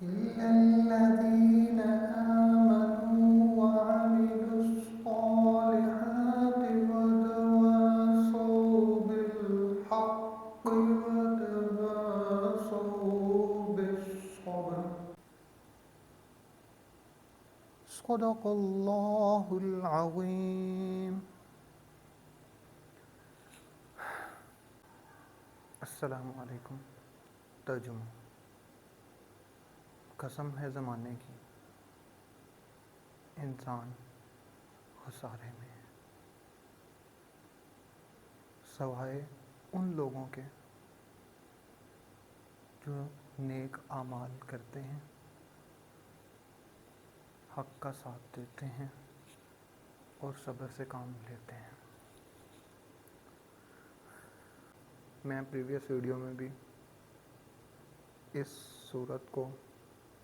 إلا الذين آمنوا وعملوا الصالحات وتواصوا بالحق وتواصوا بالصبر. صدق الله العظيم. السلام علیکم. ترجمہ. قسم ہے زمانے کی، انسان خسارے میں ہے، سوائے ان لوگوں کے جو نیک اعمال کرتے ہیں، حق کا ساتھ دیتے ہیں اور صبر سے کام لیتے ہیں. میں پریویس ویڈیو میں بھی اس صورت کو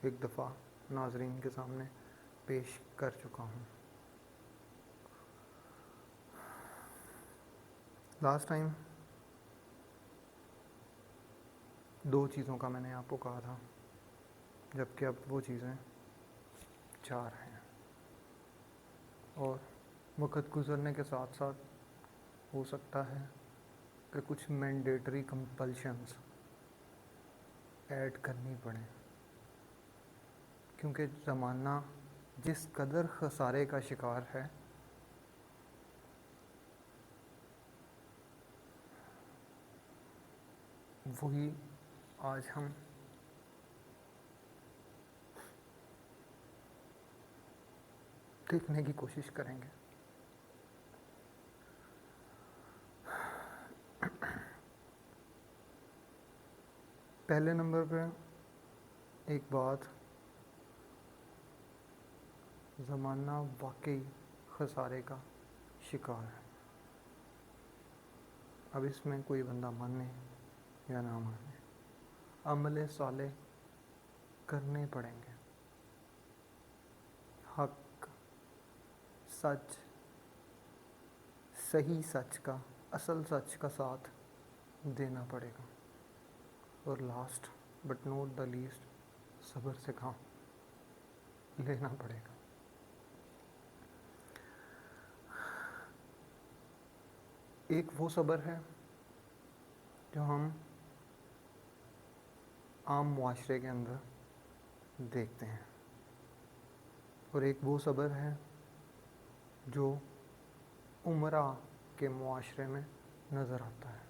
ایک دفعہ ناظرین کے سامنے پیش کر چکا ہوں. لاسٹ ٹائم 2 چیزوں کا میں نے آپ کو کہا تھا، جبکہ اب وہ چیزیں 4 ہیں، اور وقت گزرنے کے ساتھ ساتھ ہو سکتا ہے کہ کچھ مینڈیٹری کمپلشنز ایڈ کرنی پڑیں، کیونکہ زمانہ جس قدر خسارے کا شکار ہے وہی آج ہم دیکھنے کی کوشش کریں گے. پہلے نمبر پہ ایک بات، زمانہ واقعی خسارے کا شکار ہے. اب اس میں کوئی بندہ مانے یا نہ مانے، عمل صالح کرنے پڑیں گے، حق، سچ، صحیح سچ کا، اصل سچ کا ساتھ دینا پڑے گا، اور last but not the least صبر سے کام لینا پڑے گا. ایک وہ صبر ہے جو ہم عام معاشرے کے اندر دیکھتے ہیں، اور ایک وہ صبر ہے جو عمرہ کے معاشرے میں نظر آتا ہے.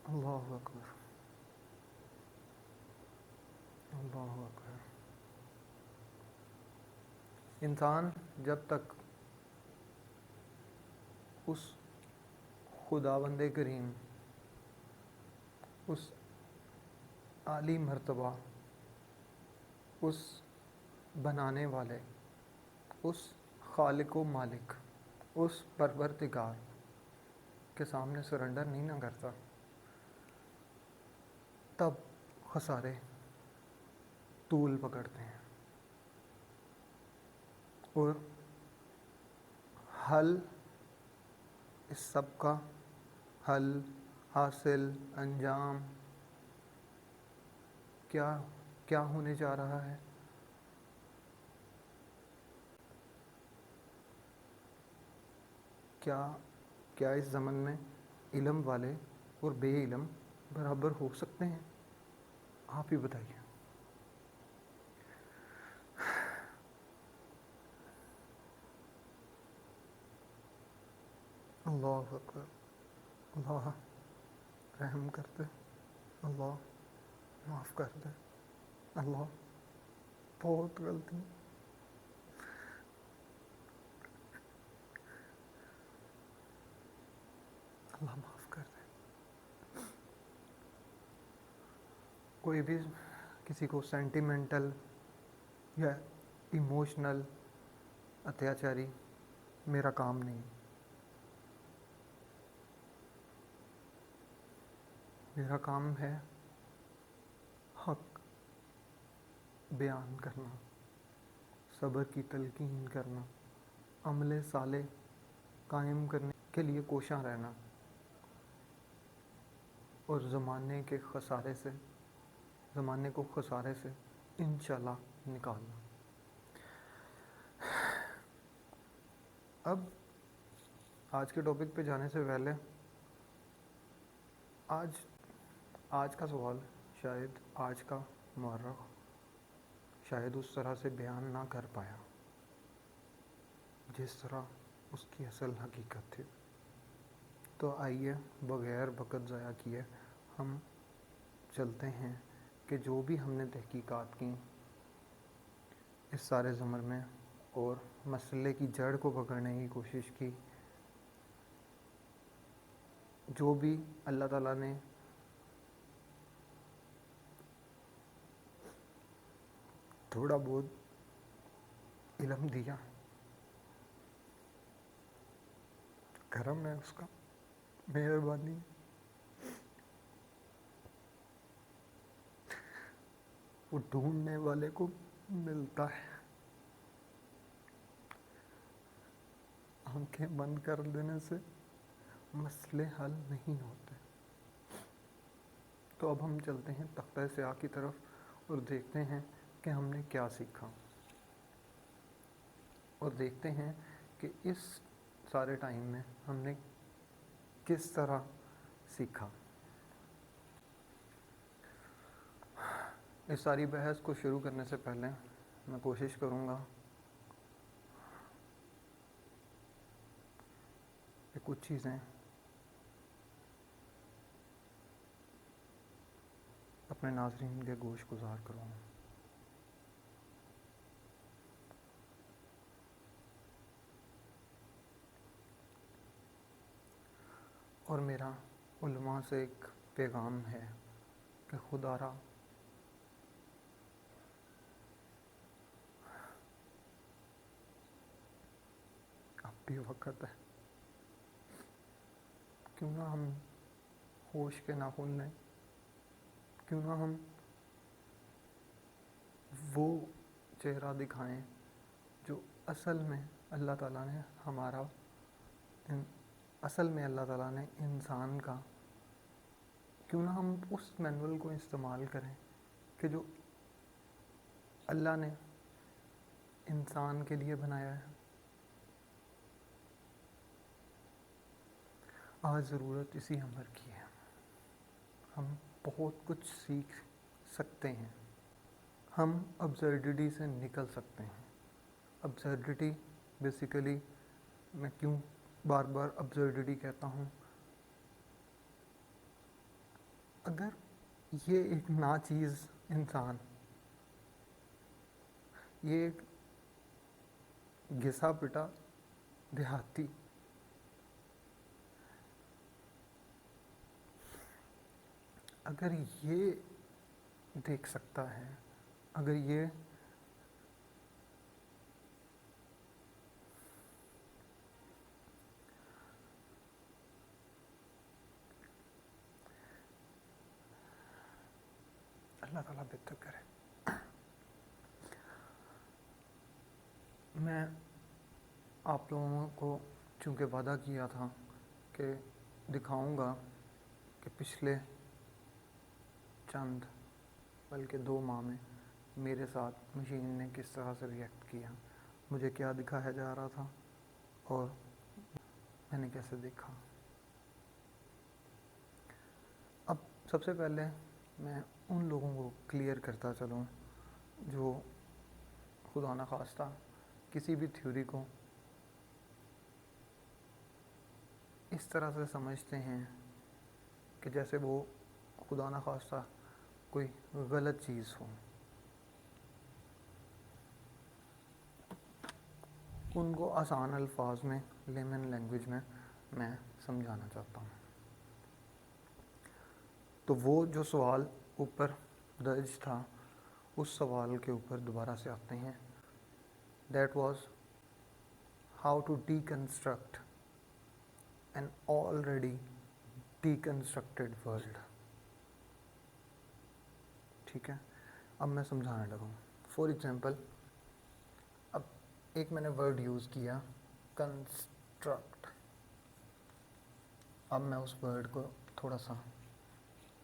اللہ اکبر، اللہ اکبر. انسان جب تک اس خداوند کریم، اس عالی مرتبہ، اس بنانے والے، اس خالق و مالک، اس پروردگار کے سامنے سرنڈر نہیں نہ کرتا، تب خسارے طول پکڑتے ہیں. اور حل، اس سب کا حل، حاصل، انجام کیا ہونے جا رہا ہے؟ کیا اس زمن میں علم والے اور بے علم برابر ہو سکتے ہیں؟ آپ ہی بتائیے. اللہ اکبر. اللہ رحم کر دے، اللہ معاف کر دے، اللہ بہت غلطی، اللہ معاف کر دے. کوئی بھی کسی کو سینٹیمنٹل یا ایموشنل اتیاچاری میرا کام نہیں. میرا کام ہے حق بیان کرنا، صبر کی تلقین کرنا، عمل صالح قائم کرنے کے لیے کوشاں رہنا، اور زمانے کو خسارے سے انشاءاللہ نکالنا. اب آج کے ٹاپک پہ جانے سے پہلے آج کا سوال شاید آج کا مورخ شاید اس طرح سے بیان نہ کر پایا جس طرح اس کی اصل حقیقت تھی. تو آئیے بغیر وقت ضائع کیے ہم چلتے ہیں کہ جو بھی ہم نے تحقیقات کی اس سارے زمر میں اور مسئلے کی جڑ کو پکڑنے کی کوشش کی، جو بھی اللہ تعالیٰ نے تھوڑا بہت علم دیا، کرم ہے اس کا، مہربانی. وہ ڈھونڈنے والے کو ملتا ہے، آنکھیں بند کر دینے سے مسئلے حل نہیں ہوتے. تو اب ہم چلتے ہیں تختہ سیاہ کی طرف اور دیکھتے ہیں کہ ہم نے کیا سیکھا، اور دیکھتے ہیں کہ اس سارے ٹائم میں ہم نے کس طرح سیکھا. اس ساری بحث کو شروع کرنے سے پہلے میں کوشش کروں گا کہ کچھ چیزیں اپنے ناظرین کے گوش گزار کروں. اور میرا علماء سے ایک پیغام ہے کہ خدا را اب بھی وقت ہے، کیوں نہ ہم ہوش کے ناخن لیں، کیوں نہ ہم وہ چہرہ دکھائیں جو اصل میں اللہ تعالیٰ نے انسان کا، کیوں نہ ہم اس مینول کو استعمال کریں کہ جو اللہ نے انسان کے لیے بنایا ہے. آج ضرورت اسی امر کی ہے. ہم بہت کچھ سیکھ سکتے ہیں، ہم ابسرڈٹی سے نکل سکتے ہیں. ابسرڈٹی بیسیکلی، میں کیوں بار بار ابسرڈٹی کہتا ہوں، اگر یہ ایک ناچیز انسان، یہ ایک گھسا پٹا دیہاتی، اگر یہ دیکھ سکتا ہے، اگر یہ اللہ تعالیٰ بہتر کرے. میں آپ لوگوں کو چونکہ وعدہ کیا تھا کہ دکھاؤں گا کہ پچھلے چند بلکہ 2 ماہ میں میرے ساتھ مشین نے کس طرح سے ریئیکٹ کیا، مجھے کیا دکھایا جا رہا تھا اور میں نے کیسے دیکھا. اب سب سے پہلے میں ان لوگوں کو کلیئر کرتا چلوں جو خدا نخواستہ کسی بھی تھیوری کو اس طرح سے سمجھتے ہیں کہ جیسے وہ خدا نخواستہ کوئی غلط چیز ہو. ان کو آسان الفاظ میں، لیمن لینگویج میں سمجھانا چاہتا ہوں. تو وہ جو سوال اوپر درج تھا، اس سوال کے اوپر دوبارہ سے آتے ہیں. That was how to deconstruct an already deconstructed world. ٹھیک ہے، اب میں سمجھانے لگا ہوں. فار ایگزامپل، اب ایک میں نے ورڈ یوز کیا کنسٹرکٹ. اب میں اس ورڈ کو تھوڑا سا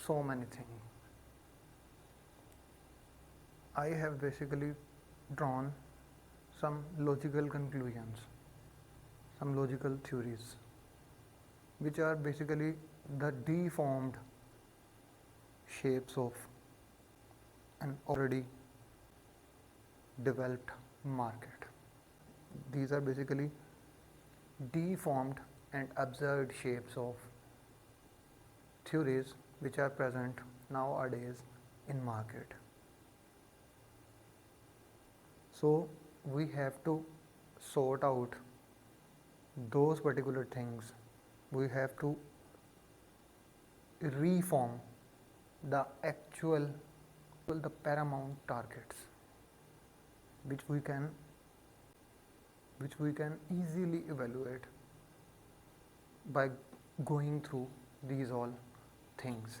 so many things. I have basically drawn some logical conclusions, some logical theories, which are basically the deformed shapes of an already developed market. These are basically deformed and absurd shapes of theories which are present nowadays in market. So we have to sort out those particular things. We have to reform the paramount targets which we can easily evaluate by going through these all things,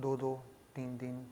2-2, 3-3,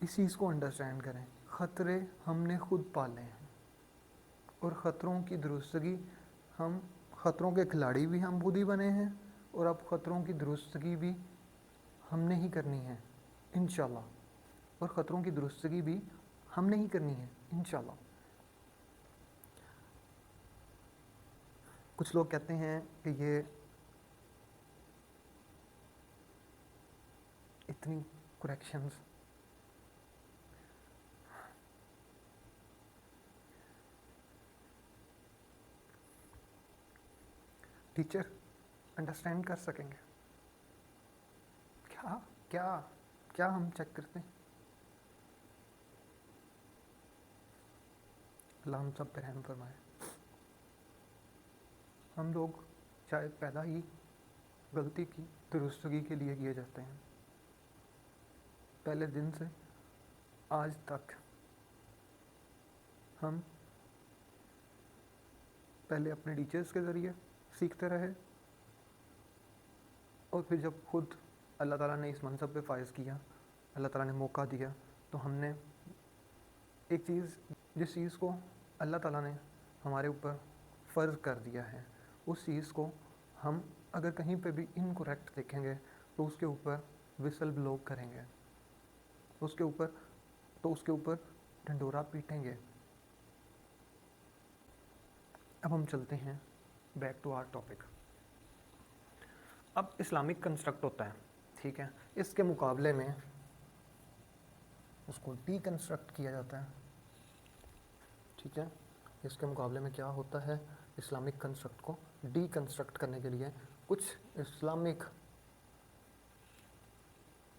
اس چیز کو understand کریں. خطرے ہم نے خود پالے ہیں اور خطروں کی درستگی ہم خطروں کے کھلاڑی بھی ہم خود ہی بنے ہیں اور اب خطروں کی درستگی بھی ہم نے ہی کرنی ہے انشاءاللہ. اور خطروں کی درستگی بھی ہم نے ہی کرنی ہے انشاءاللہ. کچھ لوگ کہتے ہیں کہ یہ اتنی کریکشنز ٹیچر انڈرسٹینڈ کر سکیں گے. کیا کیا کیا ہم چیک کرتے ہیں؟ اللہ ہم سب پہ رحم فرمائے. ہم لوگ شاید پیدا ہی غلطی کی درستگی کے لیے کیے جاتے ہیں. پہلے دن سے آج تک ہم پہلے اپنے ٹیچرز کے ذریعے سیکھتے رہے اور پھر جب خود اللہ تعالیٰ نے اس منصب پہ فائز کیا, اللہ تعالیٰ نے موقع دیا, تو ہم نے ایک چیز, جس چیز کو اللہ تعالیٰ نے ہمارے اوپر فرض کر دیا ہے, اس چیز کو ہم اگر کہیں پہ بھی انکریکٹ دیکھیں گے تو اس کے اوپر وسل بلو کریں گے, اس کے اوپر ڈھنڈورا پیٹیں گے. اب ہم چلتے ہیں بیک ٹو آر ٹاپک. اب اسلامک کنسٹرکٹ ہوتا ہے, ٹھیک ہے, اس کے مقابلے میں اس کو ڈی کنسٹرکٹ کیا جاتا ہے. ٹھیک ہے, اس کے مقابلے میں کیا ہوتا ہے, اسلامک کنسٹرکٹ کو ڈی کنسٹرکٹ کرنے کے لیے کچھ اسلامک,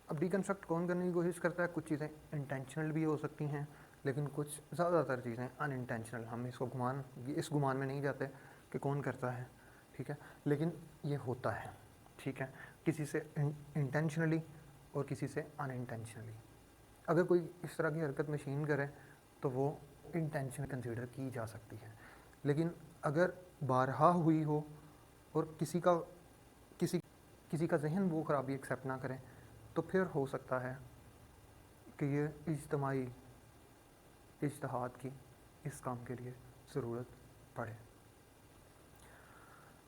اب ڈی کنسٹرکٹ کون کرنے کی کوشش کرتا ہے؟ کچھ چیزیں انٹینشنل بھی ہو سکتی ہیں لیکن کچھ زیادہ تر چیزیں ان انٹینشنل. ہم اس گمان میں نہیں جاتے کہ کون کرتا ہے, ٹھیک ہے, لیکن یہ ہوتا ہے, ٹھیک ہے, کسی سے انٹینشنلی اور کسی سے ان انٹینشنلی. اگر کوئی اس طرح کی حرکت مشین کرے تو وہ انٹینشن کنسیڈر کی جا سکتی ہے, لیکن اگر بارہا ہوئی ہو اور کسی کا ذہن وہ خرابی ایکسیپٹ نہ کرے تو پھر ہو سکتا ہے کہ یہ اجتماعی اجتہاد کی اس کام کے لیے ضرورت پڑے.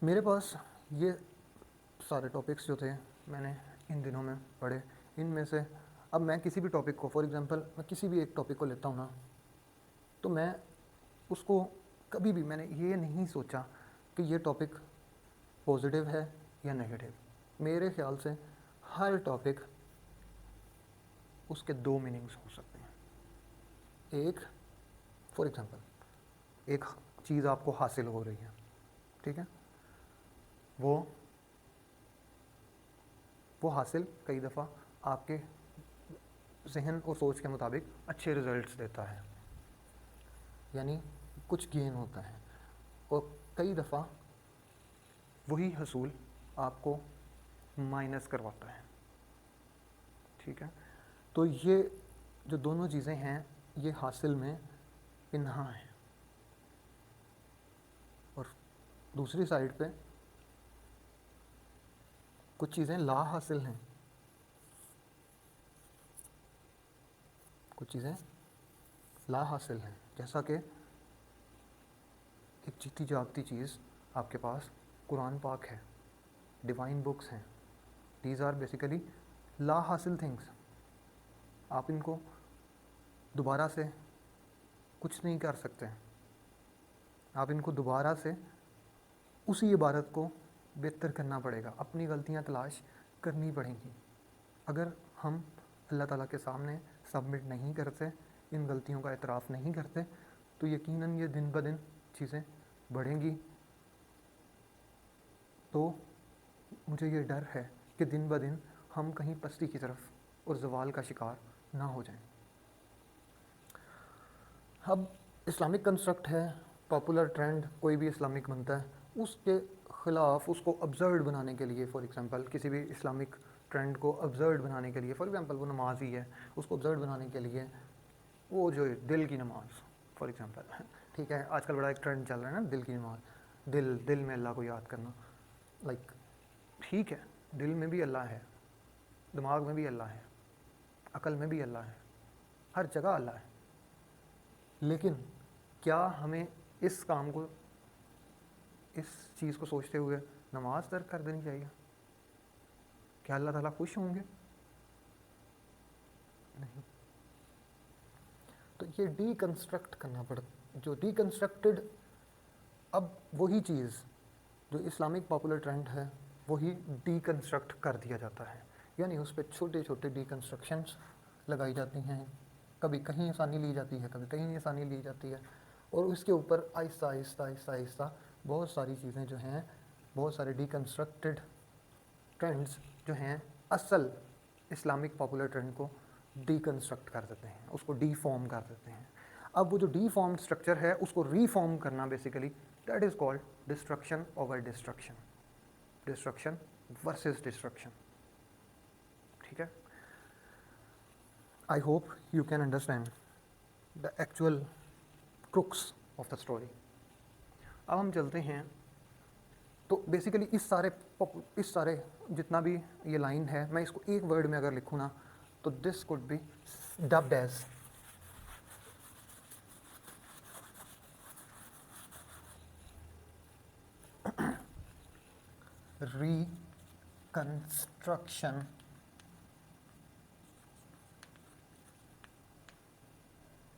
میرے پاس یہ سارے ٹاپکس جو تھے میں نے ان دنوں میں پڑھے. ان میں سے اب میں کسی بھی ٹاپک کو, فار ایگزامپل میں کسی بھی ایک ٹاپک کو لیتا ہوں نا, تو میں اس کو کبھی بھی میں نے یہ نہیں سوچا کہ یہ ٹاپک پازیٹیو ہے یا نیگیٹیو. میرے خیال سے ہر ٹاپک اس کے دو میننگز ہو سکتے ہیں. ایک, فار ایگزامپل ایک چیز آپ کو حاصل ہو رہی ہے, ٹھیک ہے, وہ حاصل کئی دفعہ آپ کے ذہن اور سوچ کے مطابق اچھے رزلٹس دیتا ہے, یعنی کچھ گین ہوتا ہے, اور کئی دفعہ وہی حصول آپ کو مائنس کرواتا ہے, ٹھیک ہے. تو یہ جو دونوں چیزیں ہیں یہ حاصل میں پنہاں ہیں, اور دوسری سائڈ پہ کچھ چیزیں لا حاصل ہیں, کچھ چیزیں لا حاصل ہیں, جیسا کہ ایک جیتی جاگتی چیز آپ کے پاس قرآن پاک ہے, ڈیوائن بکس ہیں. دیز آر بیسیکلی لا حاصل تھنگس. آپ ان کو دوبارہ سے کچھ نہیں کر سکتے, آپ ان کو دوبارہ سے اسی عبارت کو بہتر کرنا پڑے گا, اپنی غلطیاں تلاش کرنی پڑیں گی. اگر ہم اللہ تعالیٰ کے سامنے سبمٹ نہیں کرتے, ان غلطیوں کا اعتراف نہیں کرتے, تو یقیناً یہ دن بدن چیزیں بڑھیں گی. تو مجھے یہ ڈر ہے کہ دن بدن ہم کہیں پستی کی طرف اور زوال کا شکار نہ ہو جائیں. اب اسلامک کنسٹرکٹ ہے, پاپولر ٹرینڈ کوئی بھی اسلامک بنتا ہے, اس کے خلاف اس کو ابزرڈ بنانے کے لیے, فار ایگزامپل کسی بھی اسلامک ٹرینڈ کو ابزرڈ بنانے کے لیے, فار ایگزامپل وہ نماز ہی ہے, اس کو ابزرڈ بنانے کے لیے وہ جو دل کی نماز, فار ایگزامپل, ٹھیک ہے, آج کل بڑا ایک ٹرینڈ چل رہا ہے نا دل کی نماز, دل میں اللہ کو یاد کرنا. لائک ٹھیک ہے, دل میں بھی اللہ ہے, دماغ میں بھی اللہ ہے, عقل میں بھی اللہ ہے, ہر جگہ اللہ ہے، لیکن کیا ہمیں اس کام کو، اس چیز کو سوچتے ہوئے نماز ترک کر دینی چاہیے؟ کیا اللہ تعالیٰ خوش ہوں گے؟ نہیں. تو یہ ڈی کنسٹرکٹ کرنا پڑتا، جو ڈی کنسٹرکٹڈ، اب وہی چیز جو اسلامک پاپولر ٹرینڈ ہے وہی ڈی کنسٹرکٹ کر دیا جاتا ہے، یعنی اس پہ چھوٹے چھوٹے ڈی کنسٹرکشنس لگائی جاتی ہیں، کبھی کہیں آسانی لی جاتی ہے، کبھی کہیں آسانی لی جاتی ہے، اور اس کے اوپر آہستہ آہستہ آہستہ آہستہ بہت ساری چیزیں جو ہیں، بہت سارے ڈی کنسٹرکٹڈ ٹرینڈز جو ہیں اصل اسلامک پاپولر ٹرینڈ کو ڈی کنسٹرکٹ کر دیتے ہیں، اس کو ڈی فارم کر دیتے ہیں. اب وہ جو ڈی فارمڈ اسٹرکچر ہے اس کو ری فارم کرنا، basically that is called destruction over destruction, destruction versus destruction. ٹھیک ہے. I hope you can understand the actual crux of the story. اب ہم چلتے ہیں، تو بیسیکلی اس سارے جتنا بھی یہ لائن ہے، میں اس کو ایک ورڈ میں اگر لکھوں نا تو this could be dubbed as reconstruction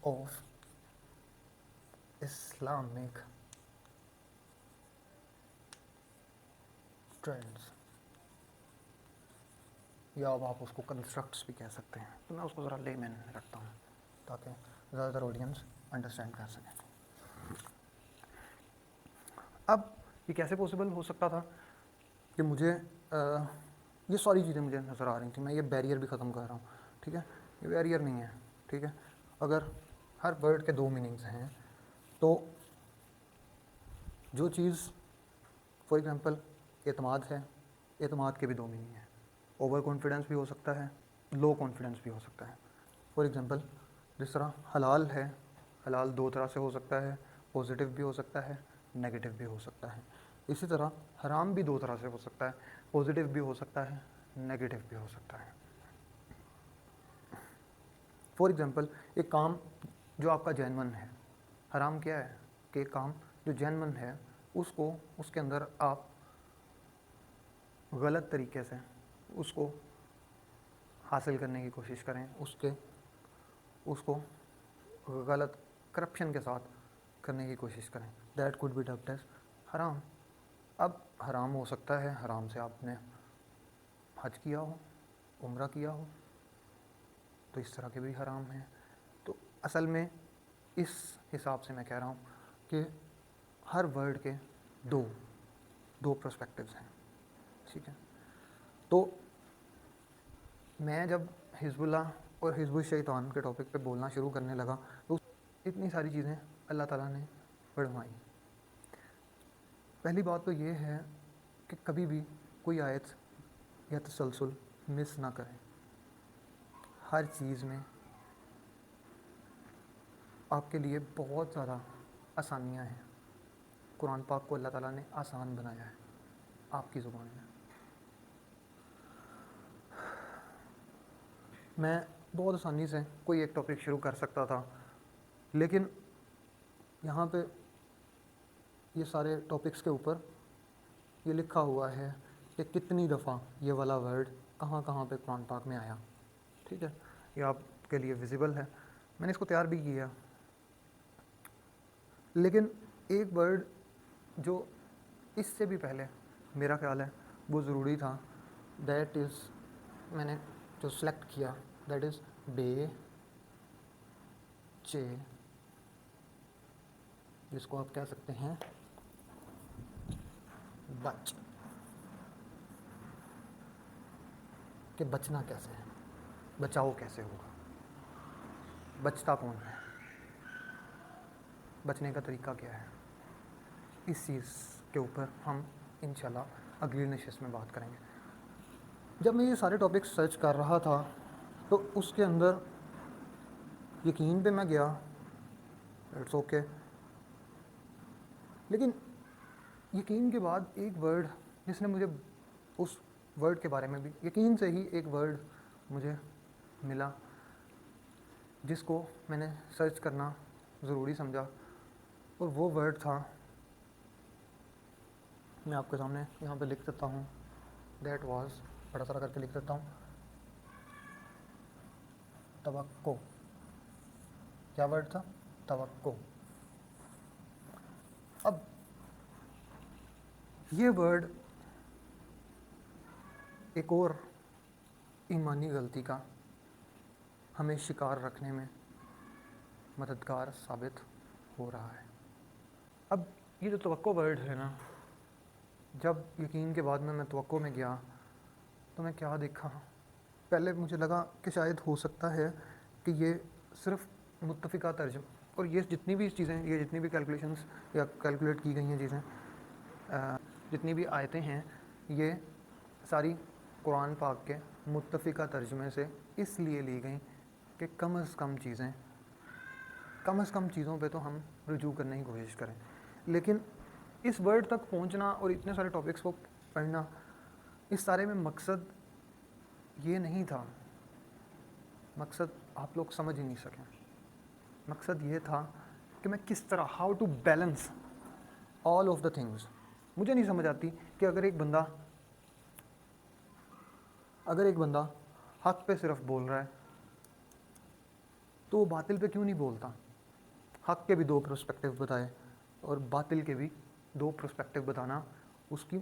of Islamic trends، یا اب آپ اس کو کنسٹرکٹس بھی کہہ سکتے ہیں. تو میں اس کو ذرا لے مین رکھتا ہوں تاکہ زیادہ تر آڈینس انڈرسٹینڈ کر سکیں. اب یہ کیسے پاسبل ہو سکتا تھا کہ مجھے یہ ساری چیزیں مجھے نظر آ رہی تھیں، میں یہ بیریئر بھی ختم کر رہا ہوں. ٹھیک ہے، یہ بیریئر نہیں ہے. ٹھیک ہے، اگر ہر ورڈ کے دو میننگز ہیں تو جو چیز فار ایگزامپل اعتماد ہے، اعتماد کے بھی دو میننگ ہیں. اوور کانفیڈنس بھی ہو سکتا ہے، لو کانفیڈنس بھی ہو سکتا ہے. فار ایگزامپل جس طرح حلال ہے، حلال دو طرح سے ہو سکتا ہے، پازیٹیو بھی ہو سکتا ہے، نیگیٹو بھی ہو سکتا ہے. اسی طرح حرام بھی دو طرح سے ہو سکتا ہے، پازیٹیو بھی ہو سکتا ہے، نیگیٹو بھی ہو سکتا ہے. فار ایگزامپل ایک کام جو آپ کا جینون ہے، حرام کیا ہے کہ ایک کام جو جینون ہے اس کے اندر آپ غلط طریقے سے اس کو حاصل کرنے کی کوشش کریں، اس کو غلط کرپشن کے ساتھ کرنے کی کوشش کریں. That could be dubbed as حرام. اب حرام ہو سکتا ہے، حرام سے آپ نے حج کیا ہو، عمرہ کیا ہو، تو اس طرح کے بھی حرام ہیں. تو اصل میں اس حساب سے میں کہہ رہا ہوں کہ ہر ورڈ کے دو پرسپیکٹیوز ہیں. ٹھیک ہے. تو میں جب حزب اللہ اور حزب الشیطان کے ٹاپک پہ بولنا شروع کرنے لگا تو اتنی ساری چیزیں اللہ تعالیٰ نے پڑھوائیں. پہلی بات تو یہ ہے کہ کبھی بھی کوئی آیت یا تسلسل مس نہ کریں. ہر چیز میں آپ کے لیے بہت زیادہ آسانیاں ہیں. قرآن پاک کو اللہ تعالیٰ نے آسان بنایا ہے آپ کی زبان میں. میں بہت آسانی سے کوئی ایک ٹاپک شروع کر سکتا تھا، لیکن یہاں پہ یہ سارے ٹاپکس کے اوپر یہ لکھا ہوا ہے کہ کتنی دفعہ یہ والا ورڈ کہاں کہاں پہ قرآن پاک میں آیا. ٹھیک ہے، یہ آپ کے لیے ویزیبل ہے. میں نے اس کو تیار بھی کیا، لیکن ایک ورڈ جو اس سے بھی پہلے میرا خیال ہے وہ ضروری تھا، دیٹ از میں نے جو سلیکٹ کیا دیٹ از بے چے، جس کو آپ کہہ سکتے ہیں بچ. کہ بچنا کیسے ہے، بچاؤ کیسے ہوگا، بچتا کون ہے، بچنے کا طریقہ کیا ہے. اس چیز کے اوپر ہم انشاءاللہ اگلی نشست میں بات کریں گے. جب میں یہ سارے ٹاپکس سرچ کر رہا تھا تو اس کے اندر یقین پہ میں گیا، اٹس اوکے، لیکن یقین کے بعد ایک ورڈ جس نے مجھے اس ورڈ کے بارے میں بھی یقین سے ہی ایک ورڈ مجھے ملا جس کو میں نے سرچ کرنا ضروری سمجھا، اور وہ ورڈ تھا، میں آپ کے سامنے یہاں پہ لکھ دیتا ہوں، دیٹ واز، بڑا سارا کر کے لکھ دیتا ہوں، توقع۔ کیا ورڈ تھا؟ توقع۔ اب یہ ورڈ ایک اور ایمانی غلطی کا ہمیں شکار رکھنے میں مددگار ثابت ہو رہا ہے۔ اب یہ جو توقع ورڈ ہے نا، جب یقین کے بعد میں توقع میں گیا تو میں کیا دیکھا، پہلے مجھے لگا کہ شاید ہو سکتا ہے کہ یہ صرف متفقہ ترجمہ، اور یہ جتنی بھی چیزیں، یہ جتنی بھی کیلکولیشنز یا کیلکولیٹ کی گئی ہیں چیزیں، جتنی بھی آیتیں ہیں، یہ ساری قرآن پاک کے متفقہ ترجمے سے اس لیے لی گئیں کہ کم از کم چیزوں پہ تو ہم رجوع کرنے کی کوشش کریں۔ لیکن اس ورڈ تک پہنچنا اور اتنے سارے ٹاپکس کو پڑھنا، اس سارے میں مقصد یہ نہیں تھا، مقصد آپ لوگ سمجھ ہی نہیں سکیں۔ مقصد یہ تھا کہ میں کس طرح، how to balance all of the things. مجھے نہیں سمجھ آتی کہ اگر ایک بندہ حق پہ صرف بول رہا ہے تو وہ باطل پہ کیوں نہیں بولتا؟ حق کے بھی 2 پرسپیکٹیو بتائے اور باطل کے بھی 2 پرسپیکٹیو بتانا، اس کی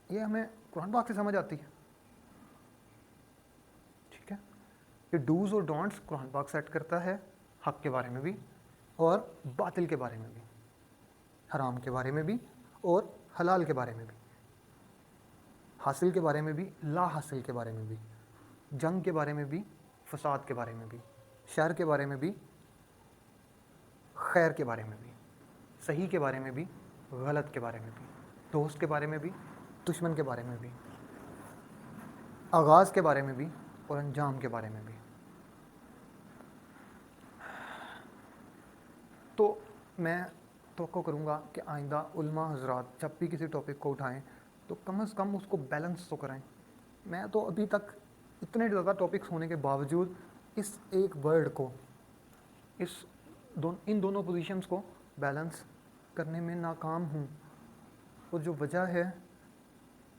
یہ ہمیں قرآن پاک سے سمجھ آتی ہے، ٹھیک ہے؟ یہ ڈوز اور ڈونٹس قرآن پاک سیٹ کرتا ہے، حق کے بارے میں بھی اور باطل کے بارے میں بھی، حرام کے بارے میں بھی اور حلال کے بارے میں بھی، حاصل کے بارے میں بھی، لا حاصل کے بارے میں بھی، جنگ کے بارے میں بھی، فساد کے بارے میں بھی، شر کے بارے میں بھی، خیر کے بارے میں بھی، صحیح کے بارے میں بھی، غلط کے بارے میں بھی، دوست کے بارے میں بھی، دشمن کے بارے میں بھی، آغاز کے بارے میں بھی اور انجام کے بارے میں بھی۔ تو میں توقع کروں گا کہ آئندہ علماء حضرات جب بھی کسی ٹاپک کو اٹھائیں تو کم از کم اس کو بیلنس تو کریں۔ میں تو ابھی تک اتنے زیادہ ٹاپکس ہونے کے باوجود اس ایک ورڈ کو، ان دونوں پوزیشنز کو بیلنس کرنے میں ناکام ہوں، اور جو وجہ ہے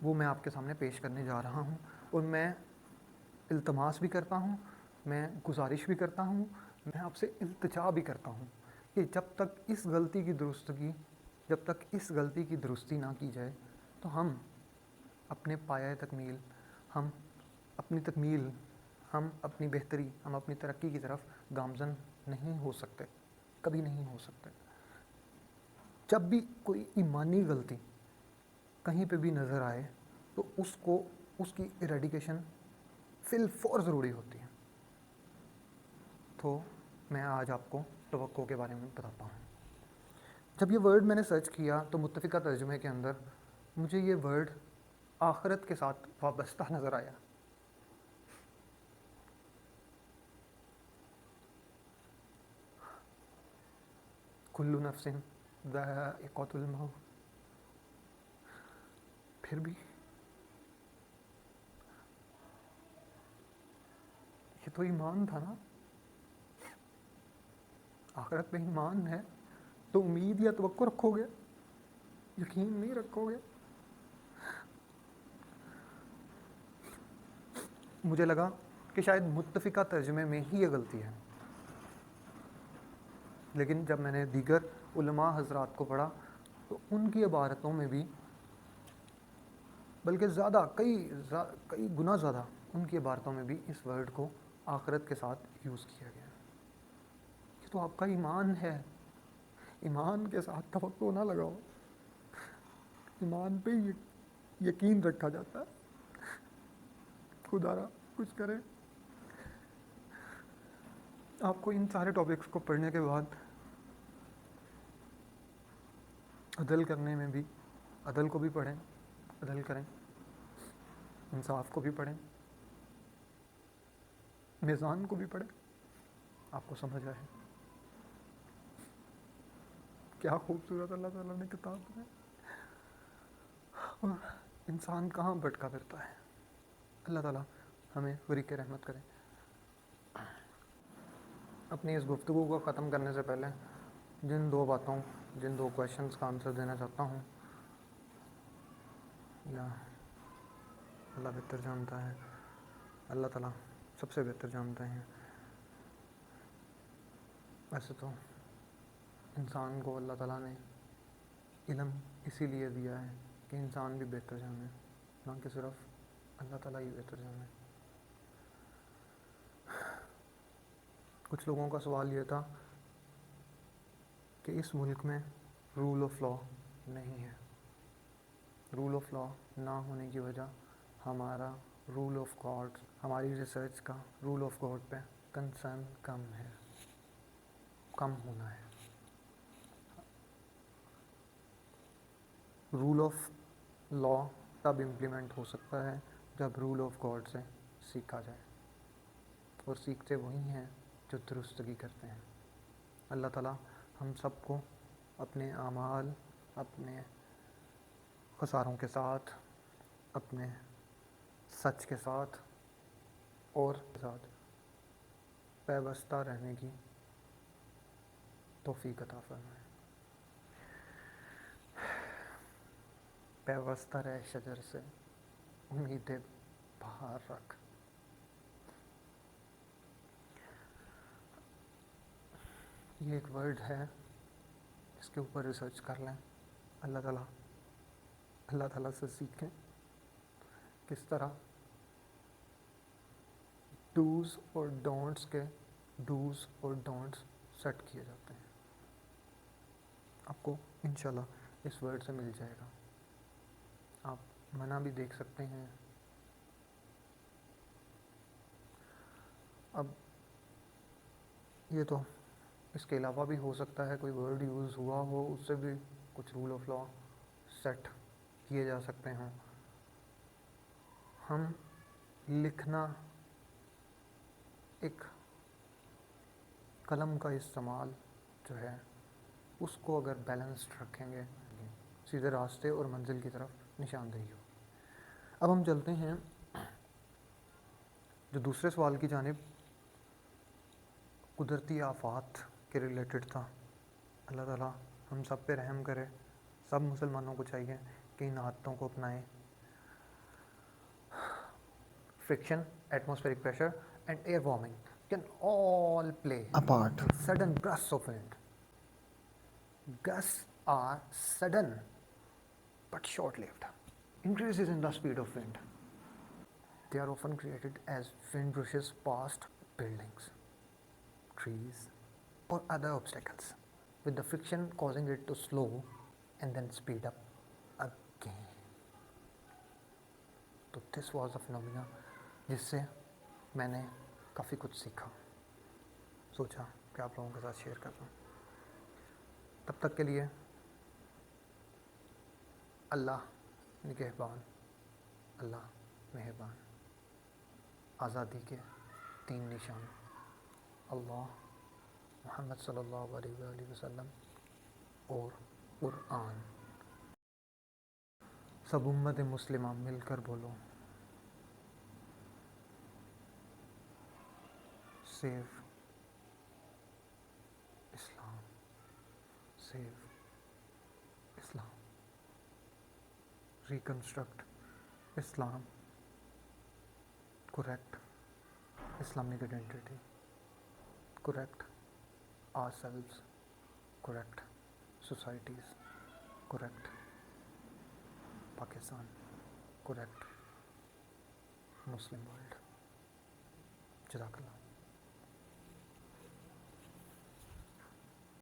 وہ میں آپ کے سامنے پیش کرنے جا رہا ہوں، اور میں التماس بھی کرتا ہوں، میں گزارش بھی کرتا ہوں، میں آپ سے التجا بھی کرتا ہوں کہ جب تک اس غلطی کی درستی نہ کی جائے تو ہم اپنے پایۂ تکمیل، ہم اپنی تکمیل، ہم اپنی بہتری، ہم اپنی ترقی کی طرف گامزن نہیں ہو سکتے، کبھی نہیں ہو سکتے۔ جب بھی کوئی ایمانی غلطی کہیں پہ بھی نظر آئے تو اس کی ایریڈیکیشن فی الفور ضروری ہوتی ہے۔ تو میں آج آپ کو توقع کے بارے میں بتاتا ہوں۔ جب یہ ورڈ میں نے سرچ کیا تو متفقہ ترجمے کے اندر مجھے یہ ورڈ آخرت کے ساتھ وابستہ نظر آیا۔ کل نفس ذائقۃ الموت، پھر بھی یہ تو ایمان تھا نا، آخرت میں ایمان ہے تو امید یا توقع رکھو گے، یقین نہیں رکھو گے۔ مجھے لگا کہ شاید متفقہ ترجمے میں ہی یہ غلطی ہے، لیکن جب میں نے دیگر علماء حضرات کو پڑھا تو ان کی عبارتوں میں بھی، بلکہ زیادہ کئی گنا زیادہ ان کی عبارتوں میں بھی اس ورڈ کو آخرت کے ساتھ یوز کیا گیا۔ یہ تو آپ کا ایمان ہے، ایمان کے ساتھ توقع نہ لگاؤ، ایمان پہ یقین رکھا جاتا ہے۔ خدا را کچھ کرے۔ آپ کو ان سارے ٹاپکس کو پڑھنے کے بعد عدل کرنے میں بھی، عدل کو بھی پڑھیں، عدل کریں، انصاف کو بھی پڑھیں، میزان کو بھی پڑھیں، آپ کو سمجھ آئے کیا خوبصورت اللہ تعالیٰ نے کتاب بنائی، اور انسان کہاں بھٹکا پھرتا ہے۔ اللہ تعالیٰ ہمیں فریق رحمت کرے۔ اپنی اس گفتگو کو ختم کرنے سے پہلے جن دو کویشچنس کا آنسر دینا چاہتا ہوں، یا اللہ بہتر جانتا ہے، اللہ تعالیٰ سب سے بہتر جانتے ہیں. ویسے تو انسان کو اللہ تعالیٰ نے علم اسی لیے دیا ہے کہ انسان بھی بہتر جانے، نہ کہ صرف اللہ تعالیٰ ہی بہتر جانے. کچھ لوگوں کا سوال یہ تھا کہ اس ملک میں رول آف لا نہیں ہے. رول آف لا نہ ہونے کی وجہ ہمارا رول آف گاڈ، ہماری ریسرچ کا رول آف گاڈ پہ کنسرن کم ہونا ہے. رول آف لا تب امپلیمنٹ ہو سکتا ہے جب رول آف گاڈ سے سیکھا جائے، اور سیکھتے وہی ہیں جو درستگی کرتے ہیں. اللہ تعالیٰ ہم سب کو اپنے اعمال، اپنے خساروں کے ساتھ، اپنے سچ کے ساتھ اور پیوستہ رہنے کی توفیق عطا فرمائے. پیوستہ رہ شجر سے امید بہار رکھ. یہ ایک ورڈ ہے، اس کے اوپر ریسرچ کر لیں. اللہ تعالیٰ سے سیکھیں کس طرح ڈوز اور ڈونٹس کے ڈوز اور ڈونٹس سیٹ کیے جاتے ہیں. آپ کو انشاءاللہ اس ورڈ سے مل جائے گا. آپ منع بھی دیکھ سکتے ہیں. اب یہ تو اس کے علاوہ بھی ہو سکتا ہے کوئی ورڈ یوز ہوا ہو، اس سے بھی کچھ رول آف لا سیٹ کیے جا سکتے ہیں. ہم لکھنا، ایک قلم کا استعمال جو ہے اس کو اگر بیلنسڈ رکھیں گے، سیدھے راستے اور منزل کی طرف نشاندہی ہو. اب ہم چلتے ہیں جو دوسرے سوال کی جانب، قدرتی آفات کے ریلیٹڈ تھا. اللہ تعالیٰ ہم سب پہ رحم کرے. سب مسلمانوں کو چاہیے کہ ان عادتوں کو اپنائیں. Friction, atmospheric pressure and air warming can all play a part. Sudden gusts of wind. Gusts are sudden but short-lived. Increases in the speed of wind. They are often created as wind rushes past buildings, trees, or other obstacles, with the friction causing it to slow and then speed up again. So this was a phenomena جس سے میں نے کافی کچھ سیکھا. سوچا کہ آپ لوگوں کے ساتھ شیئر کر دوں. تب تک کے لیے اللہ نگہبان، اللہ مہربان. آزادی کے 3 نشان: اللہ، محمد صلی اللہ علیہ وآلہ وسلم اور قرآن. سب امت مسلمہ مل کر بولو: save Islam, save Islam. Reconstruct Islam, correct Islamic identity, correct ourselves, correct societies, correct Pakistan, correct Muslim world. جزاک اللہ.